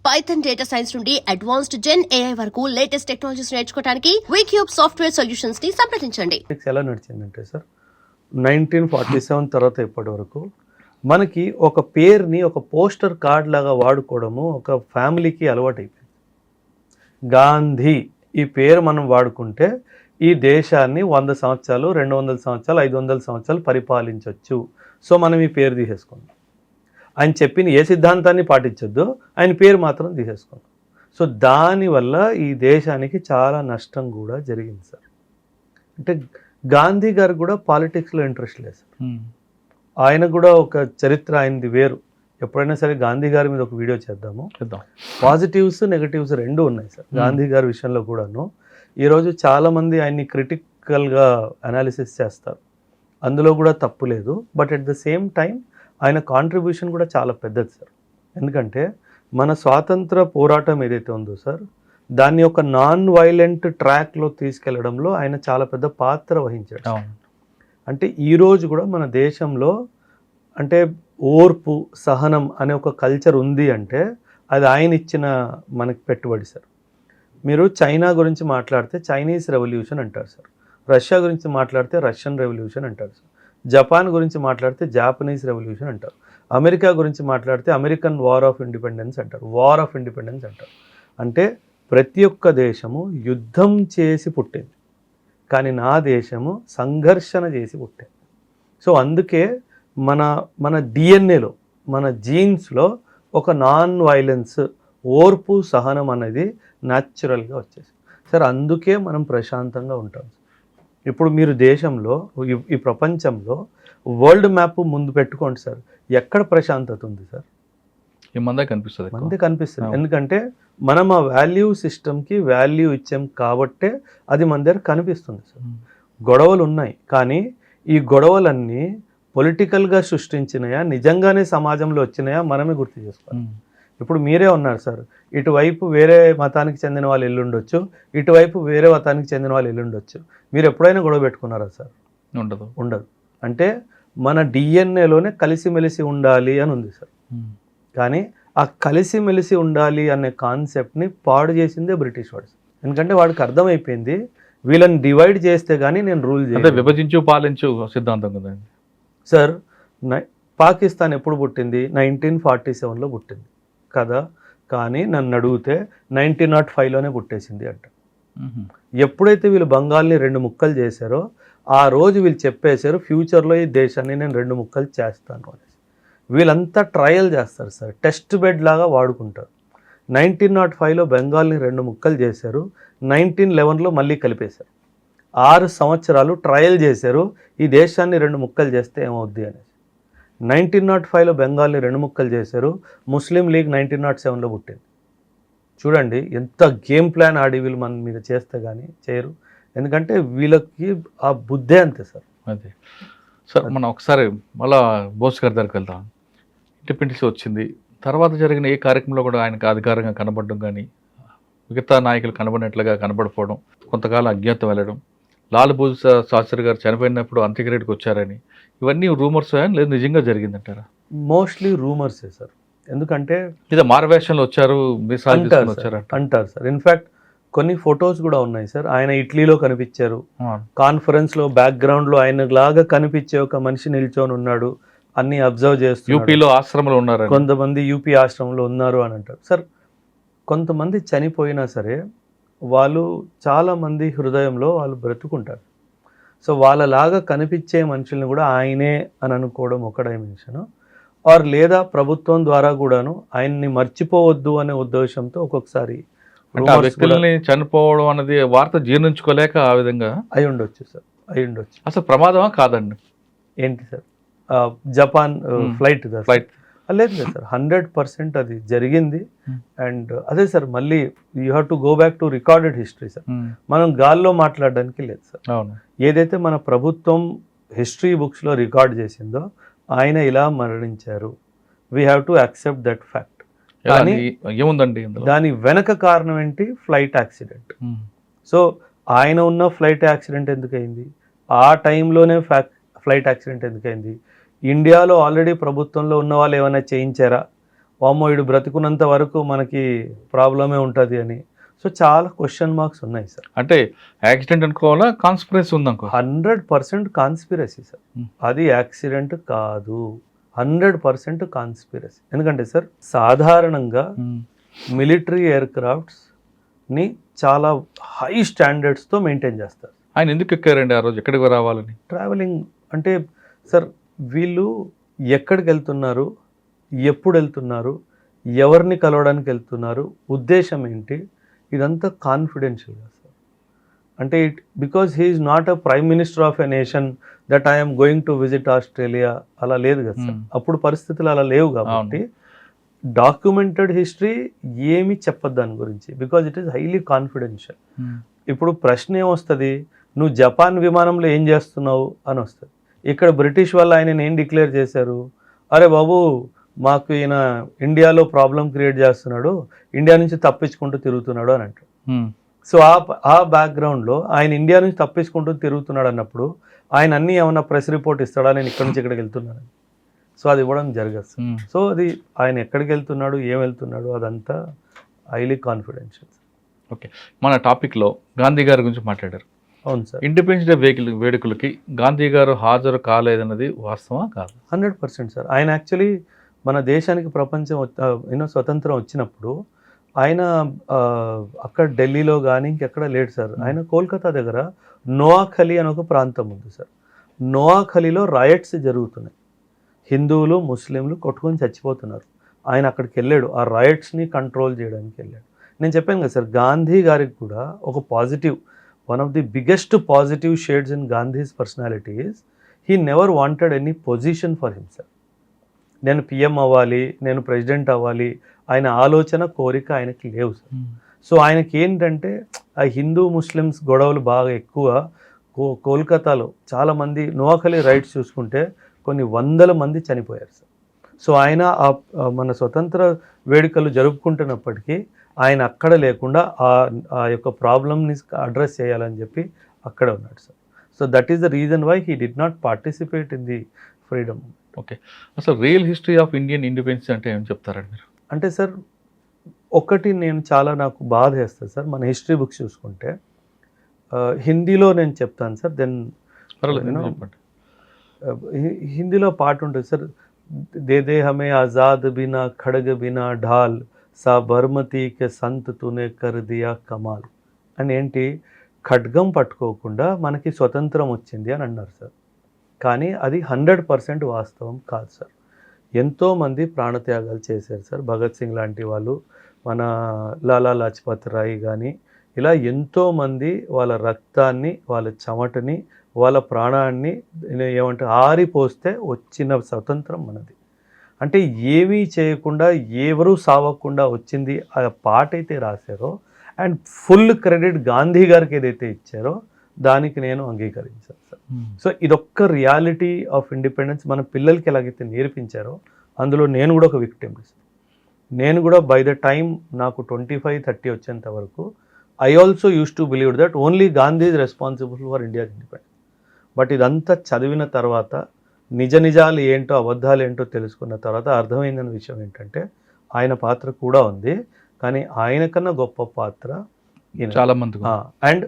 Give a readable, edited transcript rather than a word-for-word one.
Python data science నుండి advanced జెన్ AI వరకు latest technologies నేర్చుకోవడానికి వీక్యూబ్ సాఫ్ట్వేర్ సొల్యూషన్స్ ని సంప్రదించండి. ఎలా నడిచిందంటే సార్ 1947 తర్వాత ఇప్పటి వరకు మనకి ఒక పేరుని ఒక పోస్టర్ కార్డ్ లాగా వాడుకోవడము ఒక ఫ్యామిలీకి అలవాటైపోయింది. గాంధీ ఈ పేరు మనం వాడుకుంటే ఈ దేశాన్ని 100 సంవత్సరాలు 200 సంవత్సరాలు 500 సంవత్సరాలు పరిపాలించవచ్చు. సో మనం ఈ పేరు తీసేసుకున్నాం. ఆయన చెప్పిన ఏ సిద్ధాంతాన్ని పాటించొద్దు, ఆయన పేరు మాత్రం తీసేసుకున్నాం. సో దానివల్ల ఈ దేశానికి చాలా నష్టం కూడా జరిగింది సార్. అంటే గాంధీ గారు కూడా పాలిటిక్స్లో ఇంట్రెస్ట్ లేదు సార్. ఆయన కూడా ఒక చరిత్ర ఆయనది వేరు. ఎప్పుడైనా సరే గాంధీ గారి మీద ఒక వీడియో చేద్దాము. పాజిటివ్స్ నెగటివ్స్ రెండు ఉన్నాయి సార్ గాంధీ గారి విషయంలో కూడాను. ఈరోజు చాలామంది ఆయన్ని క్రిటికల్గా అనాలిసిస్ చేస్తారు, అందులో కూడా తప్పు లేదు. But at the same time ఆయన కాంట్రిబ్యూషన్ కూడా చాలా పెద్దది సార్. ఎందుకంటే మన స్వాతంత్ర పోరాటం ఏదైతే ఉందో సార్, దాన్ని ఒక నాన్ వైలెంట్ ట్రాక్లో తీసుకెళ్లడంలో ఆయన చాలా పెద్ద పాత్ర వహించాడు. అంటే ఈరోజు కూడా మన దేశంలో అంటే ఓర్పు సహనం అనే ఒక కల్చర్ ఉంది అంటే అది ఆయన ఇచ్చిన మనకి పెట్టుబడి సార్. మీరు చైనా గురించి మాట్లాడితే చైనీస్ రెవల్యూషన్ అంటారు సార్, రష్యా గురించి మాట్లాడితే రష్యన్ రెవల్యూషన్ అంటారు సార్, జపాన్ గురించి మాట్లాడితే జాపనీస్ రెవల్యూషన్ అంటారు, అమెరికా గురించి మాట్లాడితే అమెరికన్ వార్ ఆఫ్ ఇండిపెండెన్స్ అంటారు, వార్ ఆఫ్ ఇండిపెండెన్స్ అంటారు. అంటే ప్రతి ఒక్క దేశము యుద్ధం చేసి పుట్టింది, కానీ నా దేశము సంఘర్షణ చేసి పుట్టింది. సో అందుకే మన డిఎన్ఏలో మన జీన్స్లో ఒక నాన్ వైలెన్స్ ఓర్పు సహనం అనేది న్యాచురల్గా వచ్చేసి సార్. అందుకే మనం ప్రశాంతంగా ఉంటాం. ఇప్పుడు మీరు దేశంలో ఈ ప్రపంచంలో వరల్డ్ మ్యాప్ ముందు పెట్టుకోండి సార్, ఎక్కడ ప్రశాంతత ఉంది సార్? మందే కనిపిస్తుంది. ఎందుకంటే మనం ఆ వాల్యూ సిస్టమ్కి వాల్యూ ఇచ్చాం కాబట్టే అది మన దగ్గర కనిపిస్తుంది సార్. గొడవలు ఉన్నాయి, కానీ ఈ గొడవలన్నీ పొలిటికల్గా సృష్టించినాయా నిజంగానే సమాజంలో వచ్చినాయా మనమే గుర్తు చేసుకోవాలి. ఇప్పుడు మీరే ఉన్నారు సార్, ఇటువైపు వేరే మతానికి చెందిన వాళ్ళు ఎల్లుండొచ్చు, ఇటువైపు వేరే మతానికి చెందిన వాళ్ళు ఎల్లుండొచ్చు. మీరు ఎప్పుడైనా గొడవ పెట్టుకున్నారా సార్? ఉండదు. అంటే మన డిఎన్ఏలోనే కలిసిమెలిసి ఉండాలి అని ఉంది సార్. కానీ ఆ కలిసిమెలిసి ఉండాలి అనే కాన్సెప్ట్ని పాడు చేసిందే బ్రిటిష్ వాడు. ఎందుకంటే వాడికి అర్థమైపోయింది వీళ్ళని డివైడ్ చేస్తే కానీ నేను రూల్ చేయాలి, విభజించు పాలించు సిద్ధాంతం కదండి సార్. పాకిస్తాన్ ఎప్పుడు పుట్టింది? 1947లో పుట్టింది కదా, కానీ నన్ను అడిగితే 1905లోనే పుట్టేసింది అంట. ఎప్పుడైతే వీళ్ళు బెంగాల్ని 2 ముక్కలు చేశారో ఆ రోజు వీళ్ళు చెప్పేశారు ఫ్యూచర్లో ఈ దేశాన్ని నేను 2 ముక్కలు చేస్తాను అనేసి. వీళ్ళంతా ట్రయల్ చేస్తారు సార్, టెస్ట్ బెడ్ లాగా వాడుకుంటారు. 1905లో బెంగాల్ని 2 ముక్కలు చేశారు, 1911లో మళ్ళీ కలిపేశారు. 6 సంవత్సరాలు ట్రయల్ చేశారు ఈ దేశాన్ని 2 ముక్కలు చేస్తే ఏమవుద్ది అనేసి. 1905లో బెంగాల్ని 2 ముక్కలు చేశారు, ముస్లిం లీగ్ 1907లో పుట్టింది. చూడండి ఎంత గేమ్ ప్లాన్ ఆడి వీళ్ళు మన మీద చేస్తే కానీ చేయరు. ఎందుకంటే వీళ్ళకి ఆ బుద్ధే అంతే సార్. అదే సార్, మనం ఒకసారి మళ్ళా బోస్ గారి దగ్గరికి వెళ్తాం. ఇండిపెండెన్స్ వచ్చింది తర్వాత జరిగిన ఏ కార్యక్రమంలో కూడా ఆయనకు అధికారంగా కనబడడం కానీ, మిగతా నాయకులు కనబడినట్లుగా కనబడిపోవడం, కొంతకాలం అజ్ఞాతం వెళ్ళడం, లాల్ బహదూర్ శాస్త్రి గారు చనిపోయినప్పుడు అంత్యక్రియకు వచ్చారని, ఇవన్నీ రూమర్స్ లేదు నిజంగా జరిగిందంటారా? Mostly రూమర్సే sir. ఎందుకంటే ఇదే మారవేషంలో వచ్చారు అంటారు సార్. ఇన్ఫ్యాక్ట్ కొన్ని ఫొటోస్ కూడా ఉన్నాయి సార్. ఆయన ఇటలీలో కనిపించారు, కాన్ఫరెన్స్లో బ్యాక్గ్రౌండ్లో ఆయన లాగా కనిపించే ఒక మనిషి నిల్చొని ఉన్నాడు, అన్ని అబ్జర్వ్ చేస్తూ. యూపీలో ఆశ్రమంలో ఉన్నారు, కొంతమంది యూపీ ఆశ్రమంలో ఉన్నారు అని అంటారు సార్. కొంతమంది చనిపోయినా సరే వాళ్ళు చాలామంది హృదయంలో వాళ్ళు బ్రతుకుంటారు. సో వాళ్ళలాగా కనిపించే మనుషుల్ని కూడా ఆయనే అని అనుకోవడం ఒక డైమెన్షన్. ఆర్ లేదా ప్రభుత్వం ద్వారా కూడాను ఆయన్ని మర్చిపోవద్దు అనే ఉద్దేశంతో ఒక్కొక్కసారి వ్యక్తుల్ని చనిపోవడం అనేది వార్త జీర్ణించుకోలేక ఆ విధంగా అయి ఉండొచ్చు సార్, అయి ఉండొచ్చు. అసలు ప్రమాదమా కాదండి? ఏంటి సార్? జపాన్ ఫ్లైట్ లేదు సార్, 100% అది జరిగింది. అండ్ అదే సార్, మళ్ళీ you have to go back to recorded history sir. మనం గాల్లో మాట్లాడడానికి లేదు సార్. ఏదైతే మన ప్రభుత్వం హిస్టరీ బుక్స్లో రికార్డ్ చేసిందో ఆయన ఇలా మరణించారు, we have to accept that fact. కానీ ఏముందండి దాని వెనక కారణం ఏంటి? Flight accident. సో ఆయన ఉన్న ఫ్లైట్ యాక్సిడెంట్ ఎందుకయింది, ఆ టైంలోనే ఫ్లైట్ యాక్సిడెంట్ ఎందుకయింది, ఇండియాలో ఆల్రెడీ ప్రభుత్వంలో ఉన్న వాళ్ళు ఏమైనా చేయించారా, వామ్మో వీడు బ్రతికున్నంత వరకు మనకి ప్రాబ్లమే ఉంటుంది అని. సో చాలా క్వశ్చన్ మార్క్స్ ఉన్నాయి సార్. అంటే యాక్సిడెంట్ అనుకోవాలా, కాన్స్పిరసీ ఉందనుకో? 100% కాన్స్పిరసీ సార్. అది యాక్సిడెంట్ కాదు, 100% కాన్స్పిరసీ. ఎందుకంటే సార్ సాధారణంగా మిలిటరీ ఎయిర్క్రాఫ్ట్స్ని చాలా హై స్టాండర్డ్స్తో మెయింటైన్ చేస్తారు. ఆయన ఎందుకు ఎక్కారండి ఆ రోజు, ఎక్కడికి రావాలని? ట్రావెలింగ్ అంటే సార్ వీళ్ళు ఎక్కడికి వెళ్తున్నారు, ఎప్పుడు వెళ్తున్నారు, ఎవరిని కలవడానికి వెళ్తున్నారు, ఉద్దేశం ఏంటి, ఇదంతా కాన్ఫిడెన్షియల్గా సార్. అంటే because he is not a prime minister of a nation that I'm going to visit Australia, అలా లేదు కదా సార్. అప్పుడు పరిస్థితులు అలా లేవు కాబట్టి డాక్యుమెంటెడ్ హిస్టరీ ఏమి చెప్పదు దాని గురించి, because it is highly confidential. ఇప్పుడు ప్రశ్న ఏమొస్తుంది, నువ్వు జపాన్ విమానంలో ఏం చేస్తున్నావు అని వస్తుంది. ఇక్కడ బ్రిటిష్ వాళ్ళు ఆయన ఏం డిక్లేర్ చేశారు, అరే బాబు మాకు ఈయన ఇండియాలో ప్రాబ్లం క్రియేట్ చేస్తున్నాడు, ఇండియా నుంచి తప్పించుకుంటూ తిరుగుతున్నాడు అని అంటారు. సో ఆ బ్యాక్గ్రౌండ్లో ఆయన ఇండియా నుంచి తప్పించుకుంటూ తిరుగుతున్నాడు అన్నప్పుడు ఆయన అన్నీ ఏమన్నా ప్రెస్ రిపోర్ట్ ఇస్తాడా, నేను ఇక్కడి నుంచి ఇక్కడికి వెళ్తున్నాను? సో అది ఇవ్వడం జరగదు. సో అది ఆయన ఎక్కడికి వెళ్తున్నాడు, ఏం వెళ్తున్నాడు, అదంతా హైలీ కాన్ఫిడెన్షియల్. ఓకే, మన టాపిక్లో గాంధీ గారి గురించి మాట్లాడారు. అవును సార్. ఇండిపెండెన్స్ డే వేడుకలకి గాంధీ గారు హాజరు కాలేదన్నది వాస్తవా కాదు? 100% సార్. ఆయన యాక్చువల్లీ మన దేశానికి ప్రపంచం స్వతంత్రం వచ్చినప్పుడు ఆయన అక్కడ ఢిల్లీలో కానీ ఇంకెక్కడ లేడు సార్. ఆయన కోల్కతా దగ్గర నోవాఖలీ అని ఒక ప్రాంతం ఉంది సార్. నోవాఖలీలో రాయట్స్ జరుగుతున్నాయి, హిందువులు ముస్లింలు కొట్టుకొని చచ్చిపోతున్నారు. ఆయన అక్కడికి వెళ్ళాడు, ఆ రాయట్స్ని కంట్రోల్ చేయడానికి వెళ్ళాడు. నేను చెప్పాను కదా సార్, గాంధీ గారికి కూడా ఒక positive, one of the biggest positive shades in Gandhi's personality is he never wanted any position for himself. నేను పిఎం అవ్వాలి, నేను ప్రెసిడెంట్ అవ్వాలి, ఆయన ఆలోచన కోరిక ఆయనకి లేవు సార్. సో ఆయనకి ఏంటంటే ఆ హిందూ ముస్లిమ్స్ గొడవలు బాగా ఎక్కువ. కోల్కతాలో చాలామంది నోవాఖలీ రైట్స్ చూసుకుంటే కొన్ని వందల మంది చనిపోయారు సార్. సో ఆయన మన స్వతంత్ర వేడుకలు జరుపుకుంటున్నప్పటికీ ఆయన అక్కడ లేకుండా ఆ యొక్క ప్రాబ్లమ్ని అడ్రస్ చేయాలని చెప్పి అక్కడ ఉన్నాడు sir. So that is the reason why he did not participate in the freedom. Okay, అసలు real history of Indian independence అంటే ఏం చెప్తారండి మీరు? అంటే సార్ ఒకటి నాకు బాధ వేస్తుంది సార్, మన హిస్టరీ బుక్స్ చూసుకుంటే హిందీలో నేను చెప్తాను సార్, దెన్ హిందీలో పాట ఉంటుంది sir, they they హమే Azad Bina ఖడ్గ బినా ఢాల్ సా బర్మతీకే సంత్ తునే కర్ దియా కమాల్ అని. ఏంటి, ఖడ్గం పట్టుకోకుండా మనకి స్వతంత్రం వచ్చింది అని అన్నారు సార్. కానీ అది 100% వాస్తవం కాదు సార్. ఎంతోమంది ప్రాణత్యాగాలు చేశారు సార్. భగత్ సింగ్ లాంటి వాళ్ళు, మన లాలా లాజ్పత్ రాయ్ కానీ, ఇలా ఎంతోమంది వాళ్ళ రక్తాన్ని, వాళ్ళ చెమటని, వాళ్ళ ప్రాణాన్ని ఆరిపోస్తే వచ్చిన స్వతంత్రం మనది. అంటే ఏమీ చేయకుండా, ఎవరూ సావకుండా వచ్చింది. ఆ పాట అయితే రాశారో అండ్ ఫుల్ క్రెడిట్ గాంధీ గారికి ఏదైతే ఇచ్చారో దానికి నేను అంగీకరించాను సార్. సో ఇదొక్క రియాలిటీ ఆఫ్ ఇండిపెండెన్స్ మన పిల్లలకి ఎలాగైతే నేర్పించారో అందులో నేను కూడా ఒక విక్టిమ్. నేను కూడా బై ద టైం నాకు 25-30 వచ్చేంత వరకు I also use to believe that only Gandhi is responsible for India independence. But ఇదంతా చదివిన తర్వాత, నిజాలు ఏంటో అబద్ధాలు ఏంటో తెలుసుకున్న తర్వాత అర్థమైందన్న విషయం ఏంటంటే ఆయన పాత్ర కూడా ఉంది, కానీ ఆయన కన్నా గొప్ప పాత్ర చాలా మంది. అండ్